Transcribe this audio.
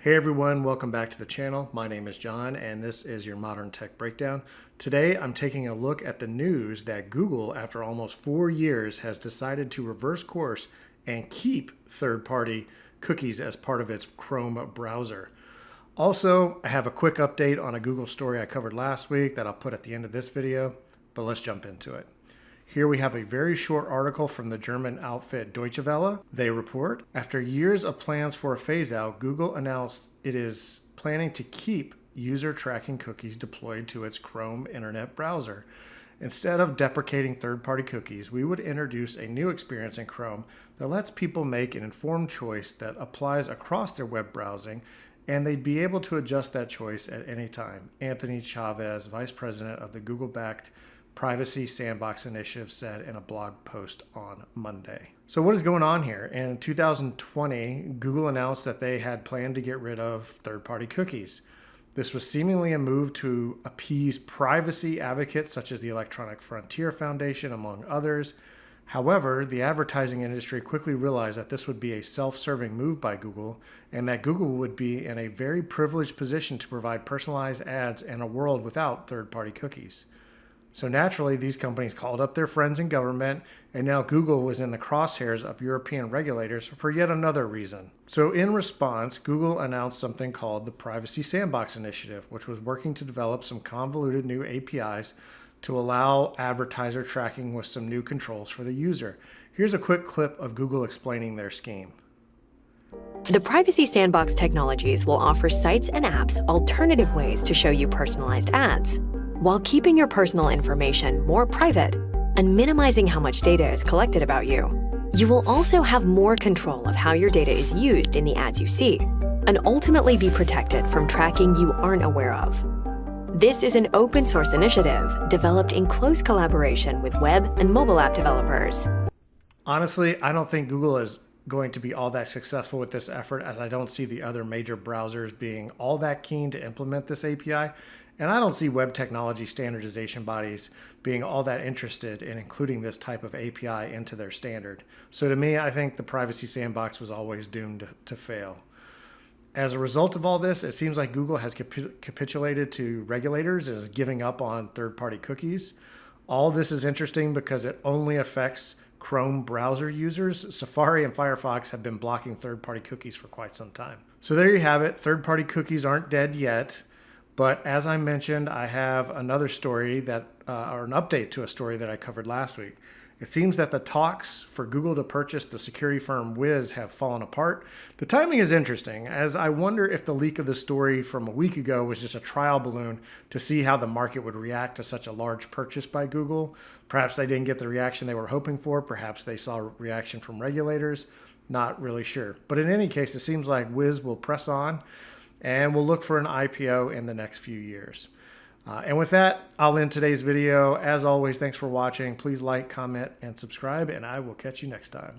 Hey everyone, welcome back to the channel. My name is John and this is your Modern Tech Breakdown. Today I'm taking a look at the news that Google, after almost 4 years, has decided to reverse course and keep third-party cookies as part of its Chrome browser. Also, I have a quick update on a Google story I covered last week that I'll put at the end of this video, but let's jump into it. Here we have a very short article from the German outfit Deutsche Welle. They report, after years of plans for a phase-out, Google announced it is planning to keep user tracking cookies deployed to its Chrome internet browser. Instead of deprecating third-party cookies, we would introduce a new experience in Chrome that lets people make an informed choice that applies across their web browsing, and they'd be able to adjust that choice at any time. Anthony Chavez, vice president of the Google-backed Privacy Sandbox Initiative, said in a blog post on Monday. So what is going on here? In 2020, Google announced that they had planned to get rid of third-party cookies. This was seemingly a move to appease privacy advocates such as the Electronic Frontier Foundation, among others. However, the advertising industry quickly realized that this would be a self-serving move by Google and that Google would be in a very privileged position to provide personalized ads in a world without third-party cookies. So naturally, these companies called up their friends in government, and now Google was in the crosshairs of European regulators for yet another reason. So in response, Google announced something called the Privacy Sandbox Initiative, which was working to develop some convoluted new APIs to allow advertiser tracking with some new controls for the user. Here's a quick clip of Google explaining their scheme. The Privacy Sandbox technologies will offer sites and apps alternative ways to show you personalized ads, while keeping your personal information more private and minimizing how much data is collected about you. You will also have more control of how your data is used in the ads you see, and ultimately be protected from tracking you aren't aware of. This is an open source initiative developed in close collaboration with web and mobile app developers. Honestly, I don't think Google is going to be all that successful with this effort, as I don't see the other major browsers being all that keen to implement this API. And I don't see web technology standardization bodies being all that interested in including this type of API into their standard. So to me, I think the Privacy Sandbox was always doomed to fail. As a result of all this, it seems like Google has capitulated to regulators and is giving up on third-party cookies. All this is interesting because it only affects Chrome browser users. Safari and Firefox have been blocking third-party cookies for quite some time. So there you have it. Third-party cookies aren't dead yet. But as I mentioned, I have another story or an update to a story that I covered last week. It seems that the talks for Google to purchase the security firm Wiz have fallen apart. The timing is interesting, as I wonder if the leak of the story from a week ago was just a trial balloon to see how the market would react to such a large purchase by Google. Perhaps they didn't get the reaction they were hoping for. Perhaps they saw a reaction from regulators. Not really sure. But in any case, it seems like Wiz will press on, and we'll look for an IPO in the next few years. And with that, I'll end today's video. As always, thanks for watching. Please like, comment, and subscribe, and I will catch you next time.